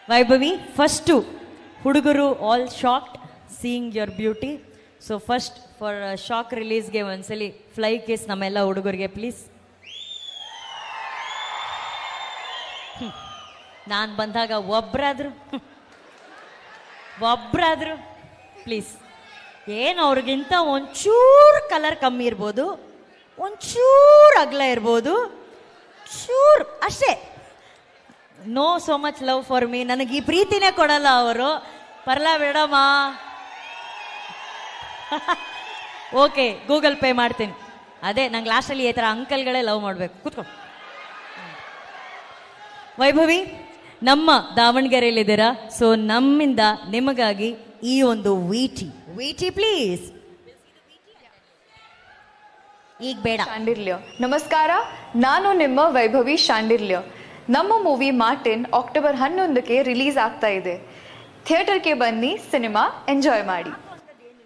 Vaibhavi, first ಹುಡುಗರು all shocked seeing your beauty. So first for shock ರಿಲೀಸ್ಗೆ ಒಂದ್ಸಲಿ ಫ್ಲೈ ಕೇಸ್ ನಮ್ಮೆಲ್ಲ ಹುಡುಗರಿಗೆ ಪ್ಲೀಸ್. ನಾನು ಬಂದಾಗ ಒಬ್ಬರಾದ್ರು ಪ್ಲೀಸ್. ಏನು ಅವ್ರಿಗಿಂತ ಒಂಚೂರು ಕಲರ್ ಕಮ್ಮಿ ಇರ್ಬೋದು, ಒಂಚೂರು ಅಗಲ ಇರ್ಬೋದು, ಚೂರು ಅಷ್ಟೇ. No so much love for me. ನನಗೆ ಈ ಪ್ರೀತಿನೇ ಕೊಡಲ್ಲ ಅವರು. ಪರ್ಲಾ ಬೇಡಮ್ಮ. ಓಕೆ, ಗೂಗಲ್ ಪೇ ಮಾಡ್ತೀನಿ. ಅದೇ ನಂಗೆ ಲಾಸ್ಟಲ್ಲಿ ಈ ಥರ ಅಂಕಲ್ಗಳೇ ಲವ್ ಮಾಡಬೇಕು. ಕೂತ್ಕೊ. ವೈಭವಿ, ನಮ್ಮ ದಾವಣಗೆರೆಯಲ್ಲಿದ್ದೀರಾ. ಸೊ ನಮ್ಮಿಂದ ನಿಮಗಾಗಿ ಈ ಒಂದು ವಿಟಿ ಪ್ಲೀಸ್. ಈಗ ಬೇಡ. ಶಾಂಡಿಲ್ಯ. ನಮಸ್ಕಾರ, ನಾನು ನಿಮ್ಮ ವೈಭವಿ ಶಾಂಡಿಲ್ಯ. ನಮ್ಮ ಮೂವಿ ಮಾರ್ಟಿನ್ ಅಕ್ಟೋಬರ್ 11ಕ್ಕೆ ರಿಲೀಸ್ ಆಗ್ತಾ ಇದೆ. ಥಿಯೇಟರ್ಗೆ ಬನ್ನಿ, ಸಿನಿಮಾ ಎಂಜಾಯ್ ಮಾಡಿ.